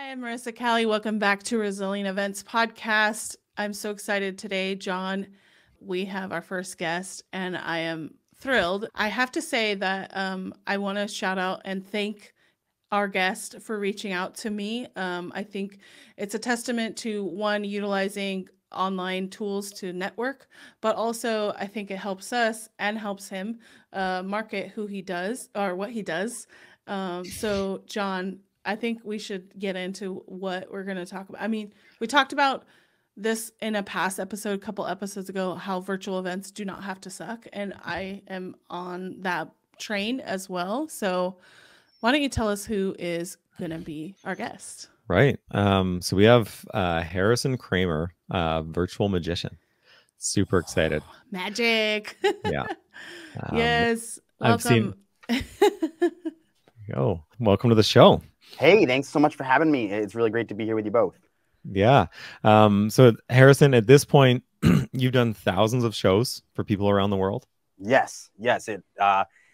I'm Marisa Callie. Welcome back to Resilient Events Podcast. I'm so excited today, Jon. We have our first guest, and I am thrilled. I have to say that I want to shout out and thank our guest for reaching out to me. I think it's a testament to one, utilizing online tools to network, but also I think it helps us and helps him market who he does or what he does. So, Jon, I think we should get into what we're going to talk about. I mean, we talked about this in a past episode, a couple episodes ago, how virtual events do not have to suck. And I am on that train as well. So why don't you tell us who is going to be our guest? Right. So we have Harrison Kramer, virtual magician. Super excited. Oh, magic. Yeah. Yes. Welcome. Welcome to the show. Hey, thanks so much for having me. It's really great to be here with you both. Yeah. So Harrison, at this point, you've done thousands of shows for people around the world. Yes. It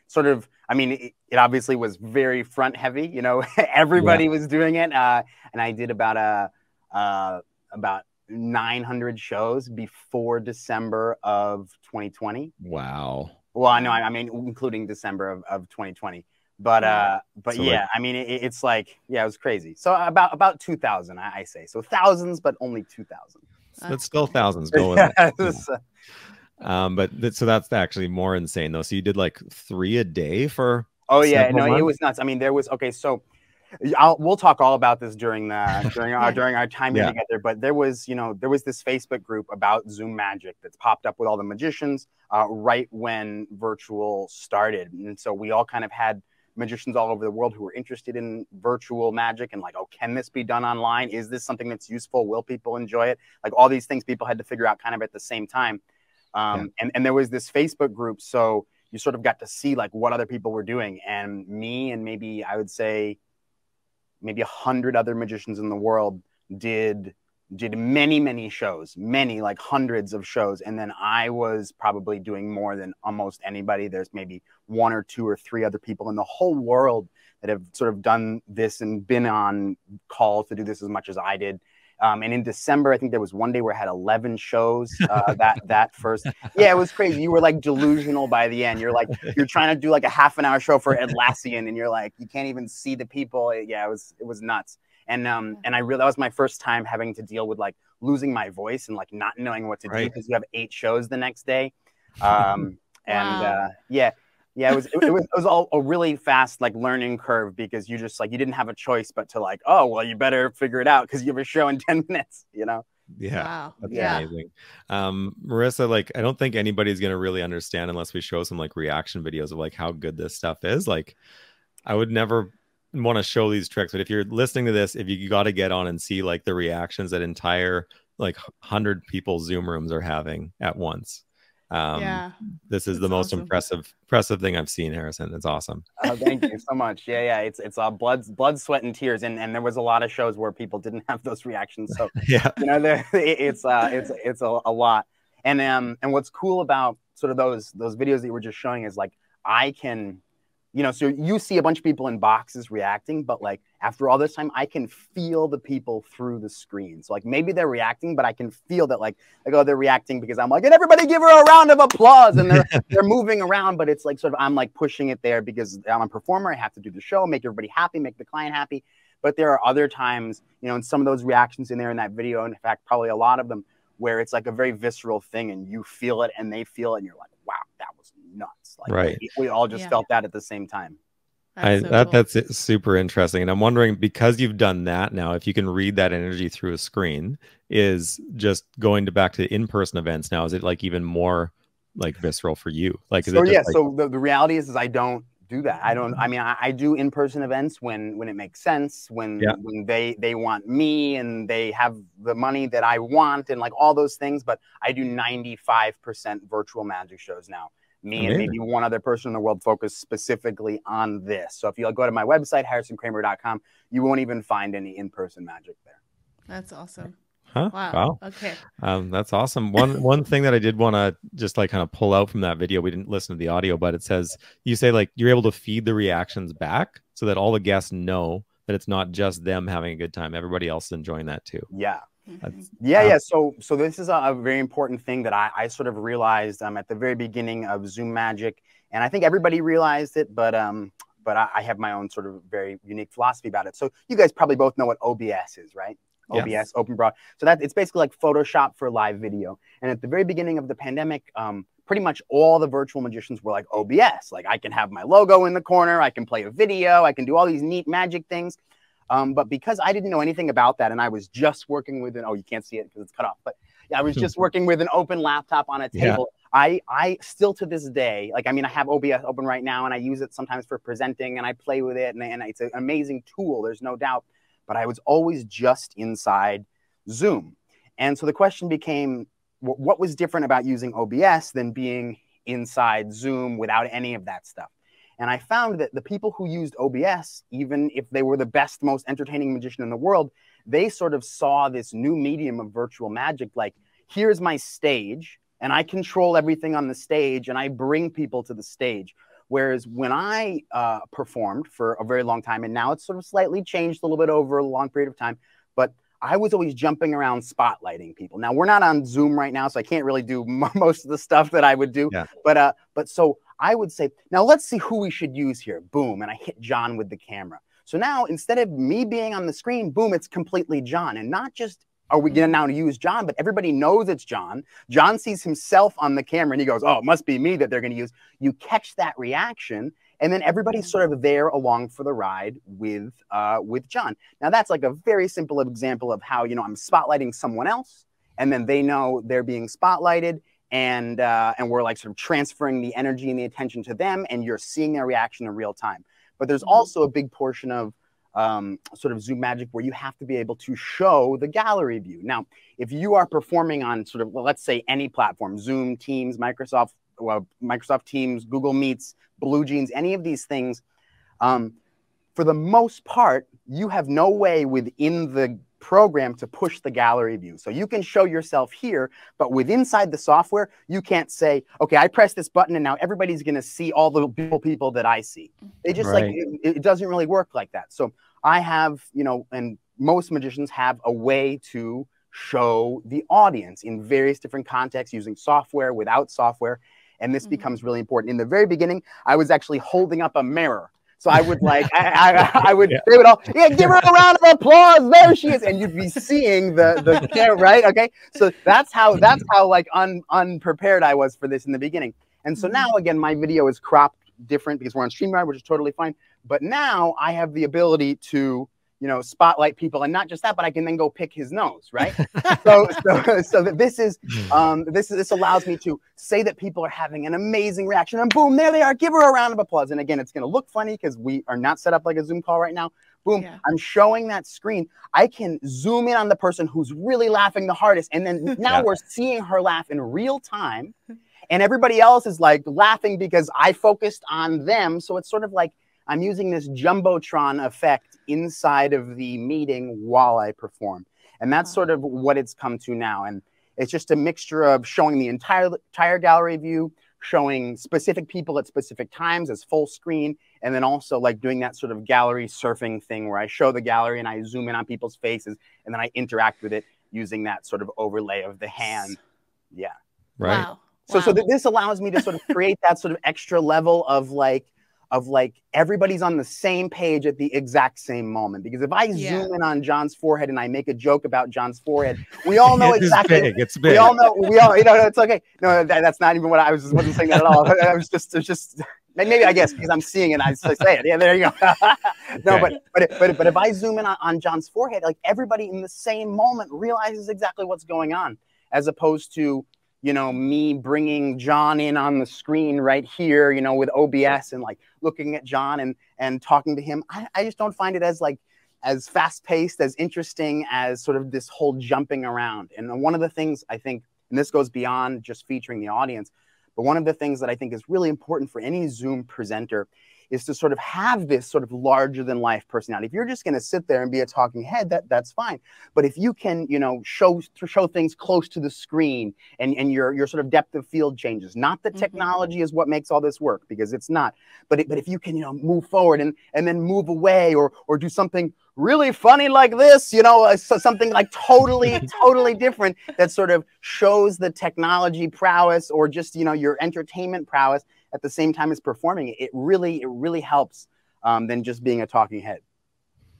sort of, I mean, it obviously was very front heavy, you know, everybody was doing it. And I did about 900 shows before December of 2020. Wow. Well, I mean, including December of 2020. But so yeah, I mean, it's like, yeah, it was crazy. So about 2,000, I say. So thousands, but only 2,000. It's still thousands. Go with it. So that's actually more insane though. So you did like 3 a day for? Oh yeah, no, months? It was nuts. I mean, there was, okay, so we'll talk all about this during our time here together. But there was this Facebook group about Zoom magic that's popped up with all the magicians right when virtual started, and so we all kind of had magicians all over the world who were interested in virtual magic and like, oh, can this be done online? Is this something that's useful? Will people enjoy it? Like all these things people had to figure out kind of at the same time. And there was this Facebook group, so you sort of got to see like what other people were doing, and me and maybe I would say maybe 100 other magicians in the world did many shows, like hundreds of shows. And then I was probably doing more than almost anybody. There's maybe 1 or 2 or 3 other people in the whole world that have sort of done this and been on calls to do this as much as I did. And in December, I think there was one day where I had 11 shows that first. Yeah, it was crazy. You were like delusional by the end. You're like, you're trying to do like a half-an-hour show for Atlassian and you're like, you can't even see the people. Yeah, it was nuts. And I really, that was my first time having to deal with like losing my voice and like not knowing what to do because you have 8 shows the next day. Yeah, it was all a really fast like learning curve because you just like, you didn't have a choice but to like, oh, well, you better figure it out because you have a show in 10 minutes, you know? Yeah. Wow. That's amazing. Marisa, like, I don't think anybody's going to really understand unless we show some like reaction videos of like how good this stuff is. Like, I would never want to show these tricks, but if you're listening to this, if you got to get on and see like the reactions that entire like 100 people Zoom rooms are having at once. This is the most awesome. impressive thing I've seen, Harrison. It's awesome. Oh, thank you so much. Yeah, it's all blood, sweat, and tears, and there was a lot of shows where people didn't have those reactions. So yeah, you know, it's a lot. And what's cool about sort of those videos that you were just showing is like I can, you know, so you see a bunch of people in boxes reacting, but like after all this time, I can feel the people through the screen. So like maybe they're reacting, but I can feel that like, oh, they're reacting because I'm like, and everybody give her a round of applause. And they're moving around, but it's like sort of, I'm like pushing it there because I'm a performer. I have to do the show, make everybody happy, make the client happy. But there are other times, you know, in some of those reactions in there in that video, in fact, probably a lot of them, where it's like a very visceral thing and you feel it and they feel it and you're like, wow, that was nuts. Like we all just felt that at the same time. That's super interesting. And I'm wondering, because you've done that now, if you can read that energy through a screen, is just going back to in-person events now, is it like even more like visceral for you? Like, so yeah, so the reality is I don't do that. I mean, I do in-person events when it makes sense, when they want me and they have the money that I want and like all those things, but I do 95% virtual magic shows now. Me and maybe one other person in the world focus specifically on this. So if you go to my website, harrisonkramer.com, you won't even find any in-person magic there. That's awesome. Huh? Wow. Okay. That's awesome. One thing that I did want to just like kind of pull out from that video, we didn't listen to the audio, but it says, you say like you're able to feed the reactions back so that all the guests know that it's not just them having a good time. Everybody else is enjoying that too. Yeah. Mhm. Yeah. So this is a very important thing that I sort of realized at the very beginning of Zoom Magic, and I think everybody realized it, but I have my own sort of very unique philosophy about it. So you guys probably both know what OBS is, right? Yes. OBS, Open Broad. So that it's basically like Photoshop for live video. And at the very beginning of the pandemic, pretty much all the virtual magicians were like OBS. Like I can have my logo in the corner, I can play a video, I can do all these neat magic things. But because I didn't know anything about that, and I was just working with you can't see it because it's cut off, but yeah, I was just working with an open laptop on a table. Yeah. I still to this day, like, I mean, I have OBS open right now and I use it sometimes for presenting and I play with it and it's an amazing tool, there's no doubt, but I was always just inside Zoom. And so the question became, what was different about using OBS than being inside Zoom without any of that stuff? And I found that the people who used OBS, even if they were the best, most entertaining magician in the world, they sort of saw this new medium of virtual magic. Like, here's my stage, and I control everything on the stage, and I bring people to the stage. Whereas when I performed for a very long time, and now it's sort of slightly changed a little bit over a long period of time, but I was always jumping around spotlighting people. Now, we're not on Zoom right now, so I can't really do most of the stuff that I would do. Yeah. But so I would say, now let's see who we should use here. Boom. And I hit Jon with the camera. So now instead of me being on the screen, boom, it's completely Jon. And not just are we going to now use Jon, but everybody knows it's Jon. Jon sees himself on the camera and he goes, oh, it must be me that they're going to use. You catch that reaction. And then everybody's sort of there along for the ride with Jon. Now that's like a very simple example of how, I'm spotlighting someone else and then they know they're being spotlighted. And we're like sort of transferring the energy and the attention to them, and you're seeing their reaction in real time. But there's also a big portion of sort of Zoom Magic where you have to be able to show the gallery view. Now, if you are performing on sort of, well, let's say any platform, Zoom, Teams, Microsoft Teams, Google Meets, Blue Jeans, any of these things, for the most part, you have no way within the program to push the gallery view. So you can show yourself here, but inside the software, you can't say, okay, I press this button and now everybody's going to see all the beautiful people that I see. They just like, it doesn't really work like that. So I have, and most magicians have a way to show the audience in various different contexts using software, without software. And this becomes really important. In the very beginning, I was actually holding up a mirror. So I would like, I would, they would all, give her a round of applause. There she is. And you'd be seeing the camera, right? Okay. So that's how like unprepared I was for this in the beginning. And so now, again, my video is cropped different because we're on StreamYard, which is totally fine. But now I have the ability to, spotlight people, and not just that, but I can then go pick his nose, right? so that this allows me to say that people are having an amazing reaction, and boom, there they are. Give her a round of applause. And again, it's going to look funny because we are not set up like a Zoom call right now. Boom, I'm showing that screen. I can zoom in on the person who's really laughing the hardest, and then now we're seeing her laugh in real time, and everybody else is like laughing because I focused on them. So it's sort of like I'm using this Jumbotron effect inside of the meeting while I perform. And that's sort of what it's come to now. And it's just a mixture of showing the entire gallery view, showing specific people at specific times as full screen, and then also like doing that sort of gallery surfing thing where I show the gallery and I zoom in on people's faces and then I interact with it using that sort of overlay of the hand. Yeah. Right. Wow. So this allows me to sort of create that sort of extra level of like everybody's on the same page at the exact same moment. Because if I zoom in on Jon's forehead and I make a joke about Jon's forehead, we all know exactly. It's big. We all know. It's okay. No, that's not even what I wasn't saying that at all. I was just maybe I guess because I'm seeing it, I say it. Yeah, there you go. No, okay. but if I zoom in on Jon's forehead, like everybody in the same moment realizes exactly what's going on, as opposed to me bringing Jon in on the screen right here, with OBS and like looking at Jon and talking to him. I just don't find it as fast-paced, as interesting as sort of this whole jumping around. And one of the things I think, and this goes beyond just featuring the audience, but one of the things that I think is really important for any Zoom presenter is to sort of have this sort of larger than life personality. If you're just going to sit there and be a talking head, that's fine. But if you can, you know, show things close to the screen, and your sort of depth of field changes, not that technology is what makes all this work, because it's not, but if you can, you know, move forward and then move away, or do something really funny like this, you know, something like totally different that sort of shows the technology prowess, or just, you know, your entertainment prowess at the same time as performing it, it really helps than just being a talking head.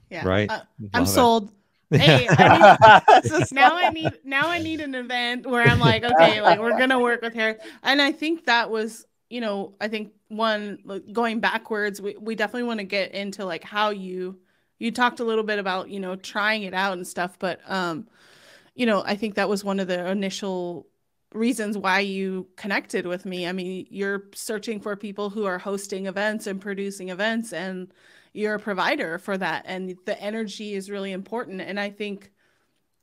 Yeah, right. I'm sold. Hey, now I need an event where I'm like, okay, like we're gonna work with Harris. And I think that was, you know, I think going backwards, we definitely want to get into like how you talked a little bit about, you know, trying it out and stuff, but you know, I think that was one of the initial reasons why you connected with me. I mean, you're searching for people who are hosting events and producing events, and you're a provider for that, and the energy is really important. And I think,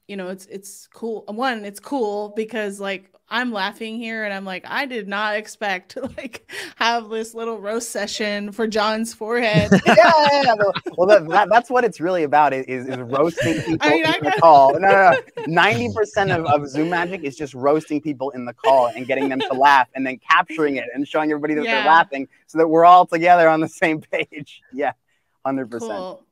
you know, it's cool. One, it's cool because like I'm laughing here and I'm like, I did not expect to like have this little roast session for Jon's forehead. Yeah. Well, that's what it's really about, is roasting people in the call. No. 90% of Zoom magic is just roasting people in the call and getting them to laugh, and then capturing it and showing everybody that they're laughing, so that we're all together on the same page. Yeah, 100%. Cool.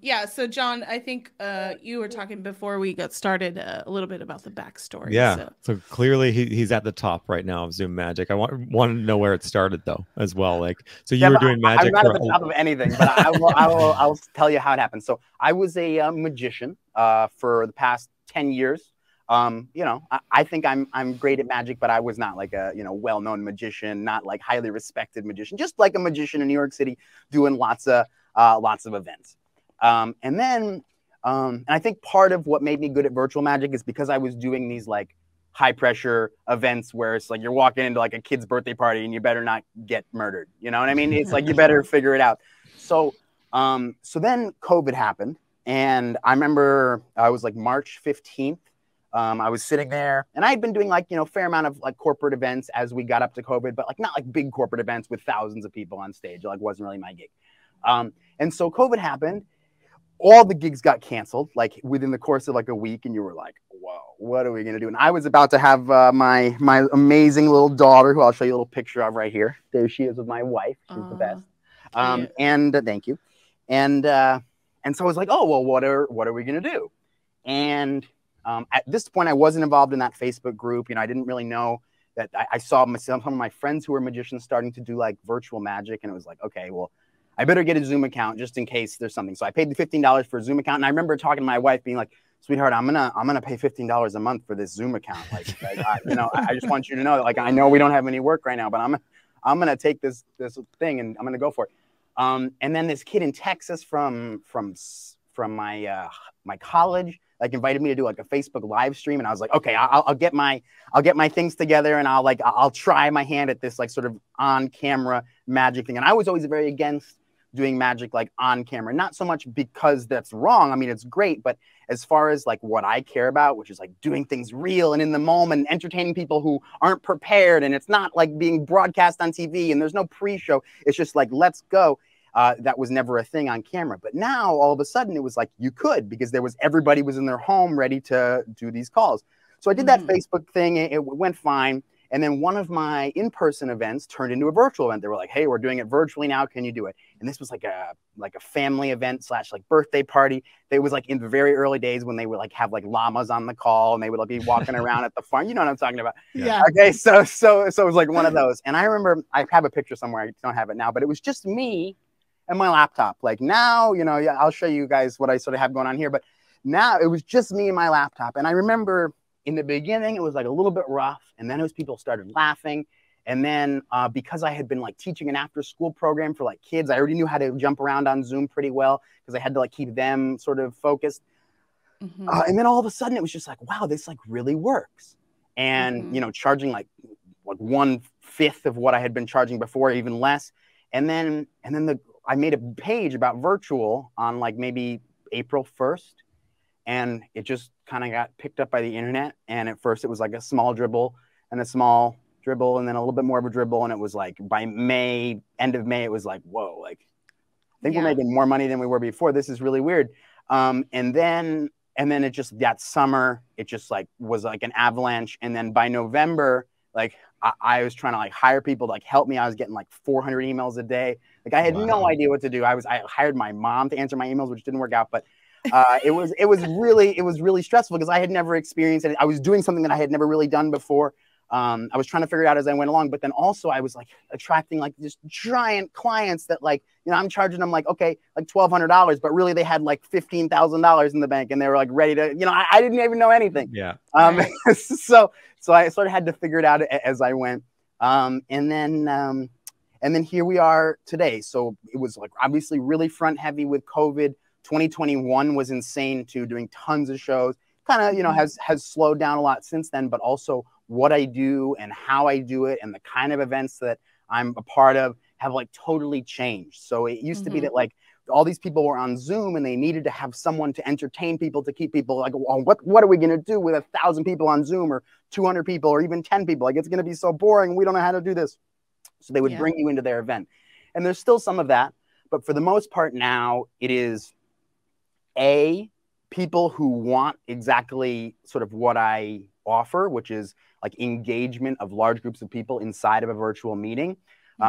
Yeah. So Jon, I think you were talking before we got started a little bit about the backstory. Yeah. So clearly he's at the top right now of Zoom magic. I want to know where it started though, as well. Like, so you were doing magic. I'm not at the top of anything, but I'll tell you how it happened. So I was a magician for the past 10 years. You know, I think I'm great at magic, but I was not like a, you know, well-known magician, not like highly respected magician, just like a magician in New York City doing lots of events. And I think part of what made me good at virtual magic is because I was doing these like high pressure events where it's like you're walking into like a kid's birthday party and you better not get murdered. You know what I mean? It's like you better figure it out. So then COVID happened, and I remember I was like March 15th. I was sitting there, and I had been doing like, you know, a fair amount of like corporate events as we got up to COVID, but like not like big corporate events with thousands of people on stage. Like wasn't really my gig. And so COVID happened. All the gigs got canceled like within the course of like a week, and you were like, whoa, what are we gonna do? And I was about to have my amazing little daughter, who I'll show you a little picture of right here. There she is with my wife. She's the best. And thank you. And so I was like, oh well, what are we gonna do? And at this point, I wasn't involved in that Facebook group. You know, I didn't really know that. I saw some of my friends who were magicians starting to do like virtual magic, and it was like, okay, well, I better get a Zoom account just in case there's something. So I paid the $15 for a Zoom account. And I remember talking to my wife being like, sweetheart, I'm gonna pay $15 a month for this Zoom account. Like you know, I just want you to know that, like, I know we don't have any work right now, but I'm gonna take this thing and I'm gonna go for it. And then this kid in Texas from my college like invited me to do like a Facebook live stream, and I was like, okay, I'll get my things together, and I'll try my hand at this like sort of on camera magic thing. And I was always very against doing magic like on camera, not so much because that's wrong. I mean, it's great, but as far as like what I care about, which is like doing things real and in the moment, entertaining people who aren't prepared, and it's not like being broadcast on TV and there's no pre-show. It's just like, let's go. That was never a thing on camera. But now all of a sudden it was like you could, because everybody was in their home ready to do these calls. So I did that Facebook thing. It went fine. And then one of my in-person events turned into a virtual event. They were like, hey, we're doing it virtually now. Can you do it? And this was like a family event / like birthday party. It was like in the very early days when they would like have like llamas on the call, and they would like be walking around at the farm. You know what I'm talking about? Yeah. Okay. So it was like one of those. And I remember, I have a picture somewhere. I don't have it now, but it was just me and my laptop. Like now, you know, I'll show you guys what I sort of have going on here. But now it was just me and my laptop. And I remember in the beginning, it was like a little bit rough. And then it was people started laughing. And then because I had been like teaching an after school program for like kids, I already knew how to jump around on Zoom pretty well, because I had to like keep them sort of focused. And then all of a sudden it was just like, wow, this like really works. And, you know, charging like 1/5 of what I had been charging before, even less. And then I made a page about virtual on like maybe April 1st. And it just kind of got picked up by the internet. And at first it was like a small dribble and a small dribble, and then a little bit more of a dribble. And it was like by May, end of May, it was like, whoa, like I think we're making more money than we were before. This is really weird. And then it just, that summer, it just like was like an avalanche. And then by November, like I was trying to like hire people to like help me. I was getting like 400 emails a day. Like I had no idea what to do. I hired my mom to answer my emails, which didn't work out, but it was really stressful because I had never experienced it. I was doing something that I had never really done before. I was trying to figure it out as I went along, but then also I was like attracting like just giant clients that like, you know, I'm charging them like, okay, like $1,200, but really they had like $15,000 in the bank and they were like ready to, you know, I didn't even know anything. Yeah. So I sort of had to figure it out as I went. And then here we are today. So it was like obviously really front heavy with COVID. 2021 was insane too, doing tons of shows. Kind of, you know, has slowed down a lot since then, but also what I do and how I do it and the kind of events that I'm a part of have like totally changed. So it used to be that like all these people were on Zoom and they needed to have someone to entertain people, to keep people like, well, what are we going to do with 1,000 people on Zoom or 200 people or even 10 people? Like it's going to be so boring. We don't know how to do this. So they would bring you into their event. And there's still some of that. But for the most part now, it is people who want exactly sort of what I offer, which is like engagement of large groups of people inside of a virtual meeting,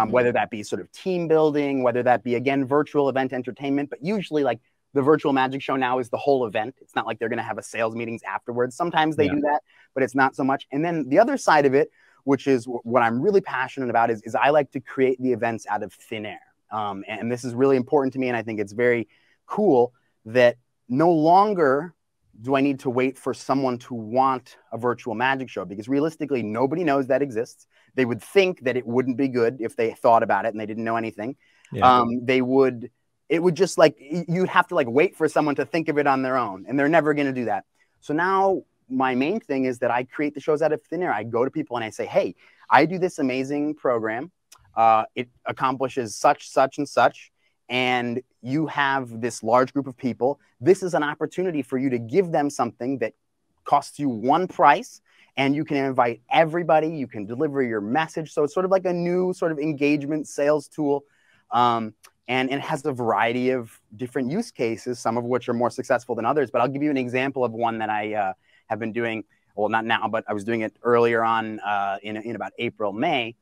whether that be sort of team building, whether that be, again, virtual event entertainment. But usually like the virtual magic show now is the whole event. It's not like they're going to have a sales meetings afterwards. Sometimes they do that, but it's not so much. And then the other side of it, which is what I'm really passionate about, is I like to create the events out of thin air. And this is really important to me. And I think it's very cool that no longer do I need to wait for someone to want a virtual magic show, because realistically, nobody knows that exists. They would think that it wouldn't be good if they thought about it and they didn't know anything. Yeah. It would just like, you'd have to like wait for someone to think of it on their own, and they're never going to do that. So now my main thing is that I create the shows out of thin air. I go to people and I say, hey, I do this amazing program. It accomplishes such, such, and such. And you have this large group of people. This is an opportunity for you to give them something that costs you one price, and you can invite everybody. You can deliver your message. So it's sort of like a new sort of engagement sales tool. And it has a variety of different use cases, some of which are more successful than others. But I'll give you an example of one that I have been doing. Well, not now, but I was doing it earlier on in about April, May.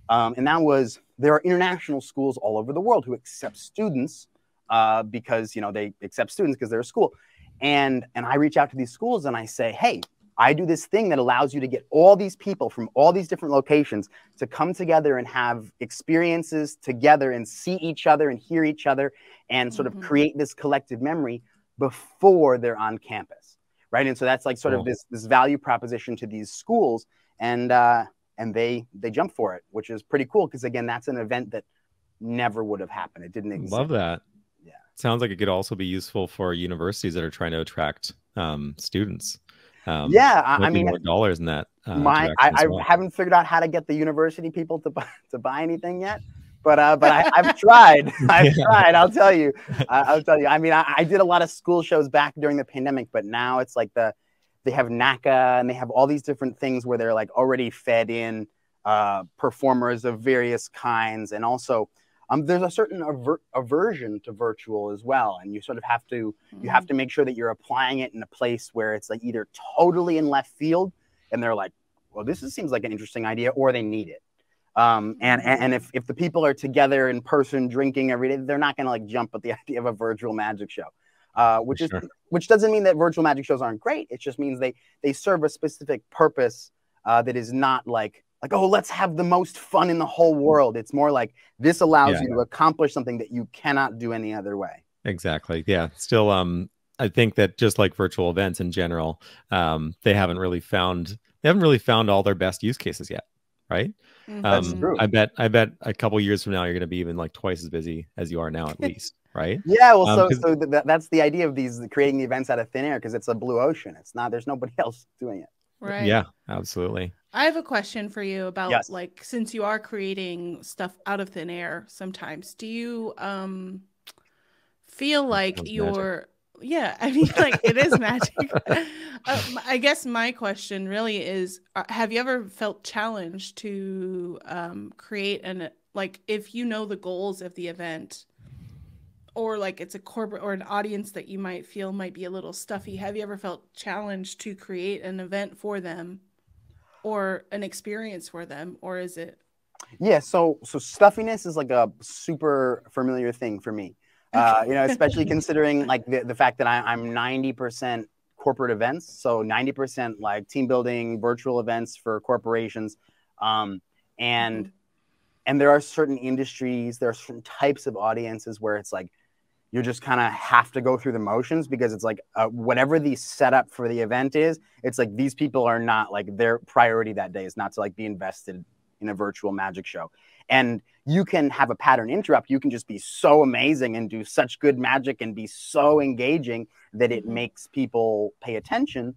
And that was, there are international schools all over the world who accept students because, you know, they accept students because they're a school. And I reach out to these schools and I say, hey, I do this thing that allows you to get all these people from all these different locations to come together and have experiences together and see each other and hear each other and sort of create this collective memory before they're on campus, right? And so that's like sort of this value proposition to these schools, and they jump for it, which is pretty cool because, again, that's an event that never would have happened. It didn't exist. Love that. Yeah. Sounds like it could also be useful for universities that are trying to attract students. I mean, more dollars in that. I haven't figured out how to get the university people to buy anything yet, but I've tried. I've tried. I'll tell you. I mean, I did a lot of school shows back during the pandemic, but now it's like they have NACA and they have all these different things where they're like already fed in performers of various kinds, and also there's a certain aversion to virtual as well, and you sort of have to make sure that you're applying it in a place where it's like either totally in left field and they're like, well, this seems like an interesting idea, or they need it. And if the people are together in person drinking every day, they're not going to like jump at the idea of a virtual magic show, which doesn't mean that virtual magic shows aren't great. It just means they serve a specific purpose that is not like, oh, let's have the most fun in the whole world. It's more like this allows you to accomplish something that you cannot do any other way. Exactly. Yeah. Still, I think that just like virtual events in general, they haven't really found all their best use cases yet. Right. That's true. I bet a couple years from now, you're going to be even like twice as busy as you are now, at least. Right. Yeah. Well, so that's the idea of creating the events out of thin air, because it's a blue ocean. There's nobody else doing it. Right. Yeah, absolutely. I have a question for you about like, since you are creating stuff out of thin air sometimes, do you feel like Yeah, I mean, like, it is magic. I guess my question really is, have you ever felt challenged to create like, if you know the goals of the event, or like it's a corporate or an audience that you might feel might be a little stuffy, have you ever felt challenged to create an event for them or an experience for them, or is it? Yeah, so stuffiness is like a super familiar thing for me. You know, especially considering like the fact that I'm 90% corporate events, so 90% like team building, virtual events for corporations, and there are certain industries, there are certain types of audiences where it's like you just kind of have to go through the motions, because it's like whatever the setup for the event is, it's like these people are not, like, their priority that day is not to like be invested in a virtual magic show. And you can have a pattern interrupt. You can just be so amazing and do such good magic and be so engaging that it makes people pay attention.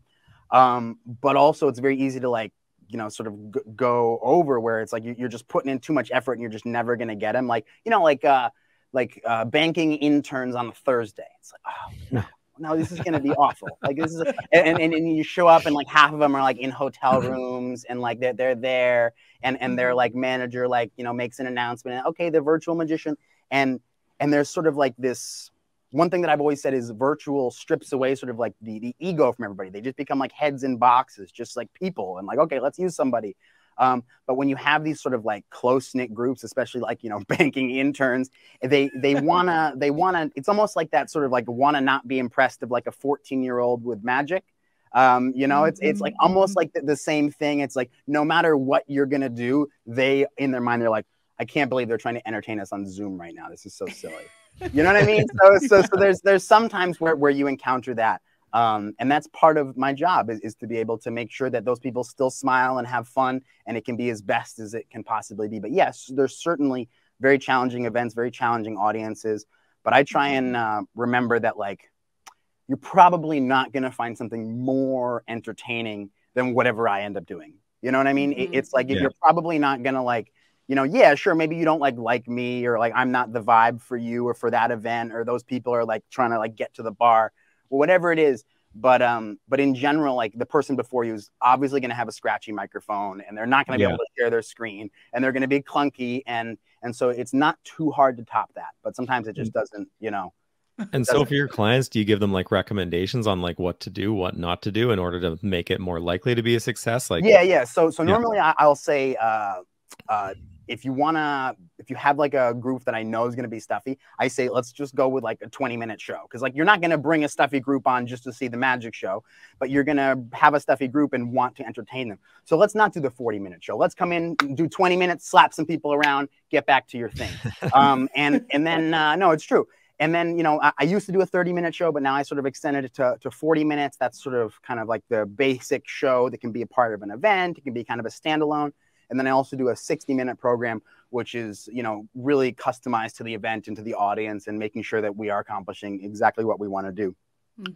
But also it's very easy to, like, you know, sort of go over where it's like you're just putting in too much effort and you're just never going to get them. Like, you know, like banking interns on a Thursday. It's like, oh no, this is going to be awful. Like, this is, and you show up and like half of them are like in hotel rooms, and like they're there, and their like manager, like, you know, makes an announcement, and, okay, the virtual magician, and there's sort of like this one thing that I've always said is virtual strips away sort of like the ego from everybody. They just become like heads in boxes, just like people, and like, okay, let's use somebody. But when you have these sort of like close-knit groups, especially like, you know, banking interns, they wanna, it's almost like that sort of like wanna not be impressed of like a 14-year-old with magic. You know, it's like almost like the same thing. It's like, no matter what you're gonna do, they, in their mind, they're like, I can't believe they're trying to entertain us on Zoom right now. This is so silly. You know what I mean? So there's sometimes where you encounter that. And that's part of my job is to be able to make sure that those people still smile and have fun, and it can be as best as it can possibly be. But yes, there's certainly very challenging events, very challenging audiences. But I try and remember that, like, you're probably not going to find something more entertaining than whatever I end up doing. You know what I mean? It's like, you're probably not going to, like, you know, yeah, sure, maybe you don't like me, or like I'm not the vibe for you or for that event, or those people are like trying to like get to the bar, whatever it is. But in general, like, the person before you is obviously going to have a scratchy microphone, and they're not going to be able to share their screen, and they're going to be clunky, and so it's not too hard to top that. But sometimes it just doesn't, you know. And so for your clients, do you give them like recommendations on like what to do, what not to do in order to make it more likely to be a success? Like, yeah. So normally I'll say, if you have like a group that I know is going to be stuffy, I say, let's just go with like a 20-minute show. Cause like, you're not going to bring a stuffy group on just to see the magic show, but you're going to have a stuffy group and want to entertain them. So let's not do the 40-minute show. Let's come in, do 20 minutes, slap some people around, get back to your thing. And then, no, it's true. And then, you know, I used to do a 30-minute show, but now I sort of extended it to 40 minutes. That's sort of kind of like the basic show that can be a part of an event. It can be kind of a standalone. And then I also do a 60-minute program, which is, you know, really customized to the event and to the audience, and making sure that we are accomplishing exactly what we want to do.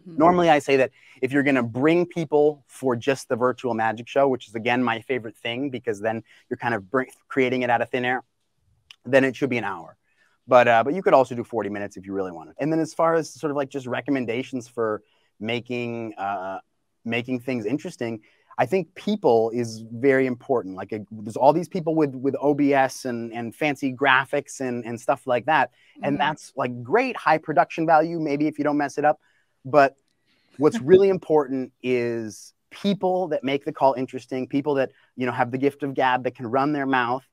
Normally, I say that if you're going to bring people for just the virtual magic show, which is, again, my favorite thing, because then you're kind of creating it out of thin air, then it should be an hour. But you could also do 40 minutes if you really wanted. And then as far as sort of like just recommendations for making things interesting, I think people is very important. Like, there's all these people with OBS and fancy graphics and stuff like that. And that's like great high production value, maybe if you don't mess it up. But what's really important is people that make the call interesting, people that, you know, have the gift of gab, that can run their mouth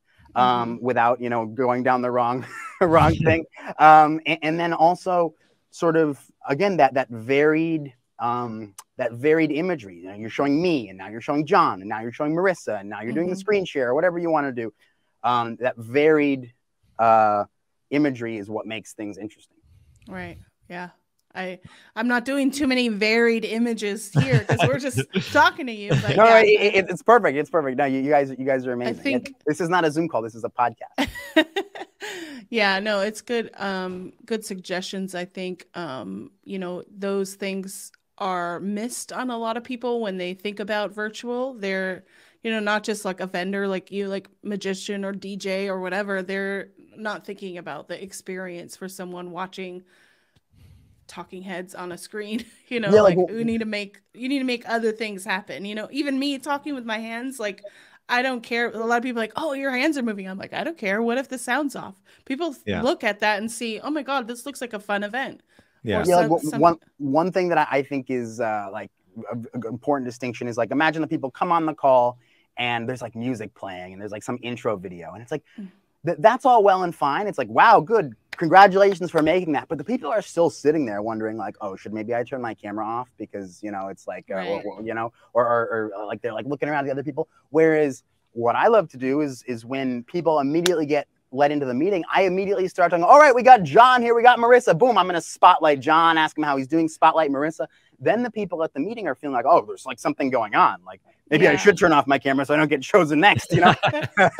without, you know, going down the wrong thing. And then also sort of, again, that varied imagery. You know, you're showing me, and now you're showing John, and now you're showing Marisa, and now you're doing the screen share, or whatever you want to do. That varied imagery is what makes things interesting. Right. Yeah. I'm not doing too many varied images here because we're just talking to you. But no, yeah, it's perfect. It's perfect. No, you guys are amazing. I think this is not a Zoom call. This is a podcast. Yeah, no, it's good. Good suggestions. I think, you know, those things are missed on a lot of people when they think about virtual. They're, you know, not just like a vendor like you, like magician or DJ or whatever. They're not thinking about the experience for someone watching talking heads on a screen, you know, Yeah, like well, you need to make other things happen. You know, even me talking with my hands, like I don't care. A lot of people are like, oh, your hands are moving. I'm like, I don't care. What if the sound's off? People Yeah. look at that and see, oh my God, this looks like a fun event. Yeah. Or yeah, like something. one thing that I think is like an important distinction is like, imagine the people come on the call and there's like music playing and there's like some intro video and it's like that's all well and fine. It's like, wow, good, congratulations for making that. But the people are still sitting there wondering like, oh, should maybe I turn my camera off because, you know, it's like Right. you know, or like they're like looking around at the other people. Whereas what I love to do is when people immediately get let into the meeting, I immediately start talking, all right, we got Jon here, we got Marisa, boom, I'm going to spotlight Jon, ask him how he's doing, spotlight Marisa. Then the people at the meeting are feeling like, oh, there's like something going on. Like maybe I should turn off my camera so I don't get chosen next, you know?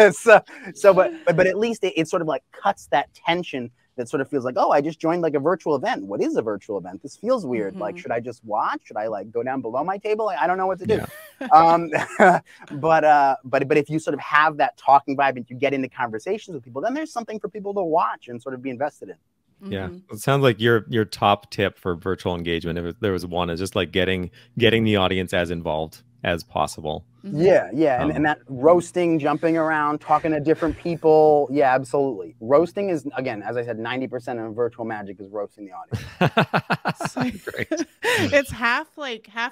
But at least it sort of like cuts that tension that sort of feels like, oh, I just joined like a virtual event. What is a virtual event? This feels weird. Like, should I just watch? Should I like go down below my table? I don't know what to do. Yeah. But if you sort of have that talking vibe and you get into conversations with people, then there's something for people to watch and sort of be invested in. Yeah, it sounds like your top tip for virtual engagement, if there was one, is just like getting the audience as involved as possible. Yeah, and that roasting, jumping around, talking to different people. Yeah, absolutely. Roasting is, again, as I said, 90% of virtual magic is roasting the audience. Great. It's half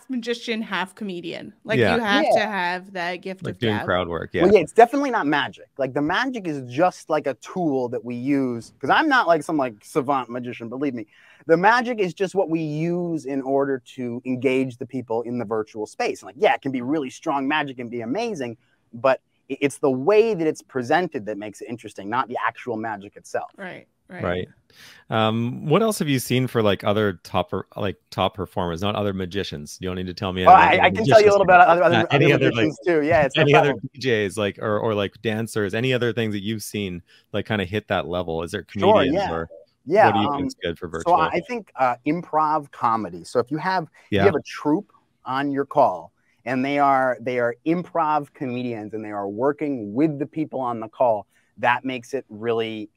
magician, half comedian. Like you have to have that gift like of doing gab. crowd work. Yeah. Well, yeah, it's definitely not magic. Like the magic is just like a tool that we use. Because I'm not like some like savant magician, believe me. The magic is just what we use in order to engage the people in the virtual space. And like, yeah, it can be really strong magic and be amazing, but it's the way that it's presented that makes it interesting, not the actual magic itself. Right. What else have you seen for like other top performers, not other magicians? You don't need to tell me. I can tell you a little bit about any other other magicians too. Yeah, it's any other DJs like or like dancers, any other things that you've seen like kind of hit that level? Is there comedians or yeah, what do you think is good for virtual? So I think improv comedy. So if you have a troupe on your call and they are improv comedians and they are working with the people on the call, that makes it really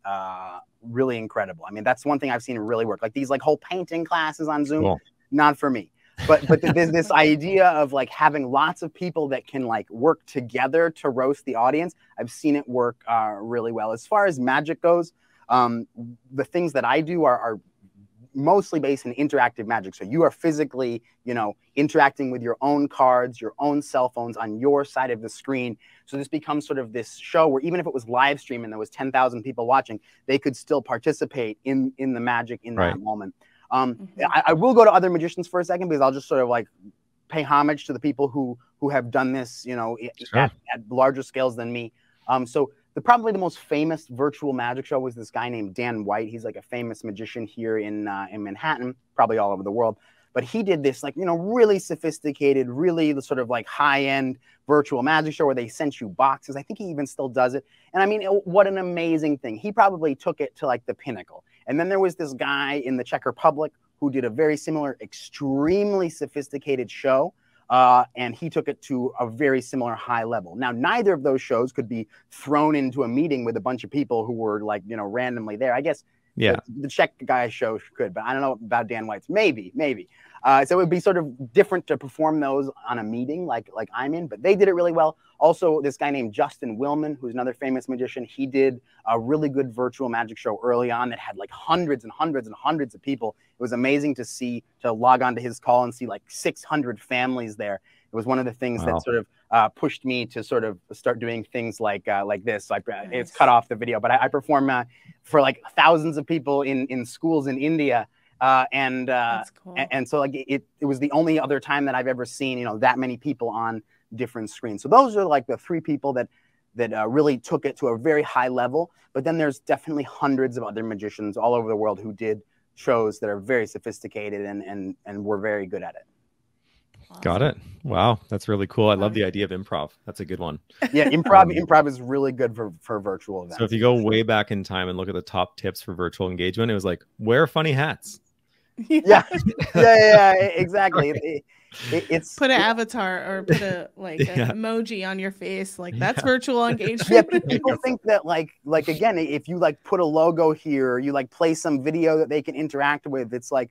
really incredible. I mean, that's one thing I've seen really work. Like these like whole painting classes on Zoom, not for me. But there's this idea of like having lots of people that can like work together to roast the audience. I've seen it work really well. As far as magic goes, the things that I do are mostly based in interactive magic. So you are physically, you know, interacting with your own cards, your own cell phones on your side of the screen. So this becomes sort of this show where even if it was live stream and there was 10,000 people watching, they could still participate in the magic in that moment. I will go to other magicians for a second because I'll just sort of like pay homage to the people who have done this, you know, at larger scales than me. So probably the most famous virtual magic show was this guy named Dan White. He's like a famous magician here in Manhattan, probably all over the world. But he did this like, you know, really sophisticated, really sort of like high-end virtual magic show where they sent you boxes. I think he even still does it. And I mean, what an amazing thing. He probably took it to like the pinnacle. And then there was this guy in the Czech Republic who did a very similar, extremely sophisticated show. And he took it to a very similar high level. Now, neither of those shows could be thrown into a meeting with a bunch of people who were like, you know, randomly there. I guess the Czech guy show could, but I don't know about Dan White's. Maybe. So it would be sort of different to perform those on a meeting like I'm in, but they did it really well. Also, this guy named Justin Willman, who's another famous magician, he did a really good virtual magic show early on that had like hundreds and hundreds and hundreds of people. It was amazing to see, to log onto his call and see like 600 families there. It was one of the things that sort of pushed me to sort of start doing things like this. It's cut off the video, but I perform for like thousands of people in schools in India. And so like it was the only other time that I've ever seen, you know, that many people on different screens. So those are like the three people that really took it to a very high level. But then there's definitely hundreds of other magicians all over the world who did shows that are very sophisticated and were very good at it. Awesome. Got it. Wow, that's really cool. I love the idea of improv. That's a good one. Yeah, improv is really good for virtual events. So if you go way back in time and look at the top tips for virtual engagement, it was like wear funny hats. Yeah, exactly. It's put an avatar or put a like an emoji on your face, like that's virtual engagement. Yeah, people think that like again, if you like put a logo here, you like play some video that they can interact with, it's like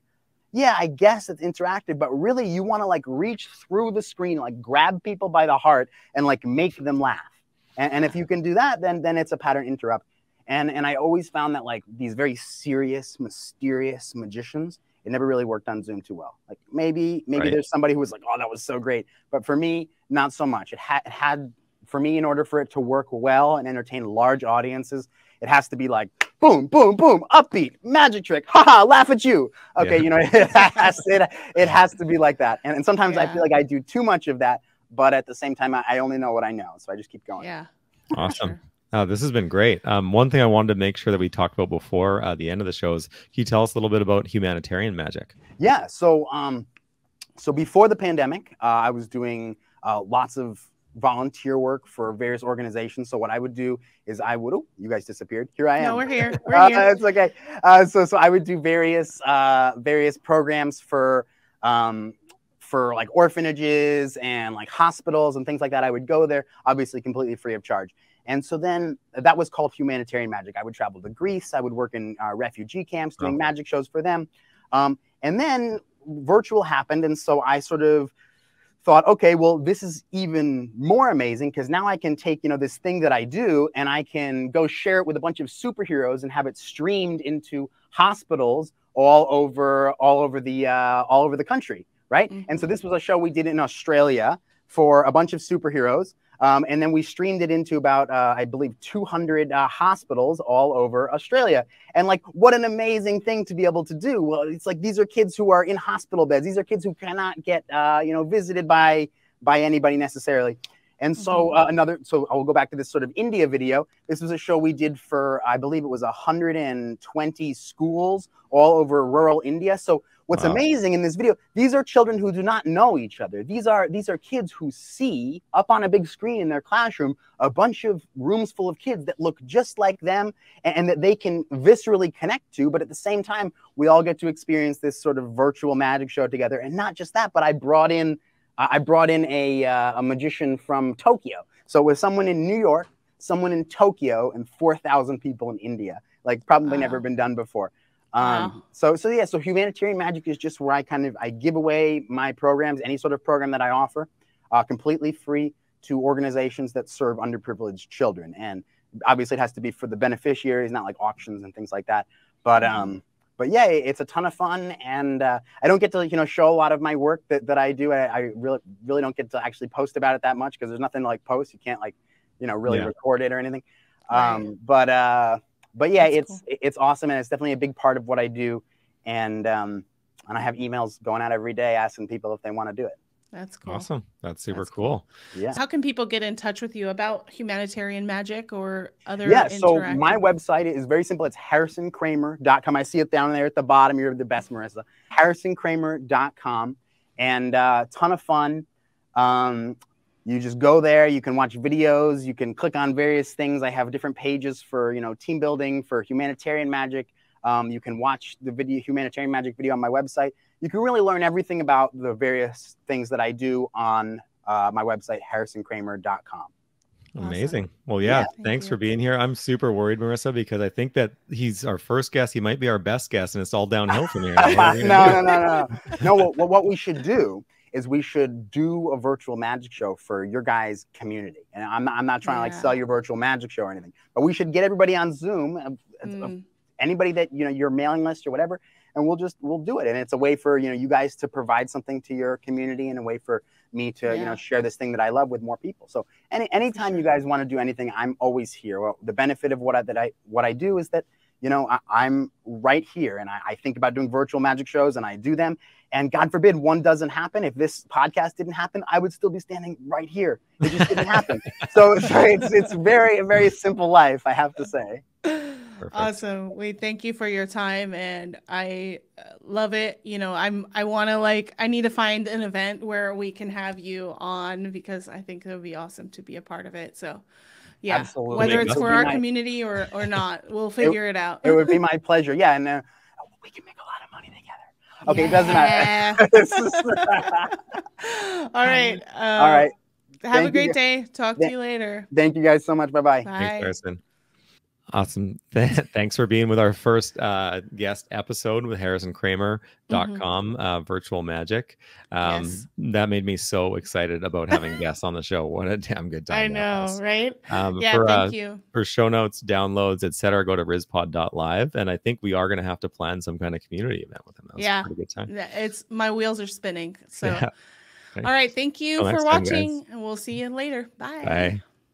yeah, I guess it's interactive, but really you want to like reach through the screen, like grab people by the heart and like make them laugh. And if you can do that, then it's a pattern interrupt. And I always found that like these very serious, mysterious magicians, it never really worked on Zoom too well. Like maybe Right. there's somebody who was like, oh, that was so great. But for me, not so much. It had for me, in order for it to work well and entertain large audiences, it has to be like boom, boom, boom, upbeat, magic trick, haha, laugh at you. Okay, you know, it has to be like that. And sometimes I feel like I do too much of that, but at the same time, I only know what I know, so I just keep going. Yeah. Awesome. Sure. This has been great. One thing I wanted to make sure that we talked about before the end of the show is, can you tell us a little bit about humanitarian magic? Yeah. So so before the pandemic, I was doing lots of volunteer work for various organizations. So what I would do is oh, you guys disappeared. Here I am. No, we're here. We're here. It's okay. So I would do various programs for like orphanages and like hospitals and things like that. I would go there, obviously completely free of charge. And so then that was called humanitarian magic. I would travel to Greece. I would work in refugee camps doing magic shows for them. And then virtual happened. And so I sort of thought, okay, well, this is even more amazing because now I can take, you know, this thing that I do and I can go share it with a bunch of superheroes and have it streamed into hospitals all over the country, right? Mm-hmm. And so this was a show we did in Australia for a bunch of superheroes. And then we streamed it into about, I believe, 200 hospitals all over Australia. And like, what an amazing thing to be able to do. Well, it's like, these are kids who are in hospital beds. These are kids who cannot get, visited by anybody necessarily. And so so I'll go back to this sort of India video. This was a show we did for, I believe it was 120 schools all over rural India. So what's amazing in this video, these are children who do not know each other. These are kids who see up on a big screen in their classroom a bunch of rooms full of kids that look just like them and that they can viscerally connect to. But at the same time, we all get to experience this sort of virtual magic show together. And not just that, but I brought in a magician from Tokyo. So with someone in New York, someone in Tokyo, and 4,000 people in India, like probably never been done before. So humanitarian magic is just where I give away my programs, any sort of program that I offer, completely free to organizations that serve underprivileged children. And obviously it has to be for the beneficiaries, not like auctions and things like that. But yeah, it's a ton of fun, and I don't get to show a lot of my work that I do. I really don't get to actually post about it that much because there's nothing to like post. You can't really record it or anything. But yeah, it's awesome, and it's definitely a big part of what I do. And I have emails going out every day asking people if they want to do it. That's cool. Awesome. That's super cool. Yeah. How can people get in touch with you about humanitarian magic or other? Yeah. So my website is very simple. It's harrisonkramer.com. I see it down there at the bottom. You're the best, Marisa. harrisonkramer.com, and ton of fun. You just go there. You can watch videos. You can click on various things. I have different pages for team building, for humanitarian magic. You can watch the humanitarian magic video on my website. You can really learn everything about the various things that I do on my website, harrisonkramer.com. Amazing. Awesome. Well, yeah, thanks for being here. I'm super worried, Marisa, because I think that he's our first guest. He might be our best guest, and it's all downhill from here. No, what we should do is we should do a virtual magic show for your guys' community. And I'm not trying to like sell your virtual magic show or anything, but we should get everybody on Zoom, anybody that, your mailing list or whatever, and we'll do it. And it's a way for, you guys to provide something to your community, and a way for me to, share this thing that I love with more people. So anytime you guys want to do anything, I'm always here. Well, the benefit of what I do is that, I'm right here, and I think about doing virtual magic shows, and I do them. And God forbid one doesn't happen. If this podcast didn't happen, I would still be standing right here. It just didn't happen. So it's very, very simple life, I have to say. Perfect. Awesome. We thank you for your time, and I love it. I need to find an event where we can have you on, because I think it would be awesome to be a part of it. So yeah, absolutely. Whether it's for our community or not, we'll figure it out. It would be my pleasure. Yeah. And we can make a lot of money together. Okay. It doesn't matter. All right. All right. Have a great day. Talk to you later. Thank you guys so much. Bye-bye. Bye. Thanks, Harrison. Awesome. Thanks for being with our first guest episode with harrisandkramer.com, virtual magic. Yes. That made me so excited about having guests on the show. What a damn good time I that know, was. right? Yeah, thank you. For show notes, downloads, etc., go to RizPod.live. And I think we are going to have to plan some kind of community event with them. That was a pretty good time. It's my wheels are spinning. So, Yeah. All right. Thank you for next time, watching, guys. and we'll see you later. Bye. Bye.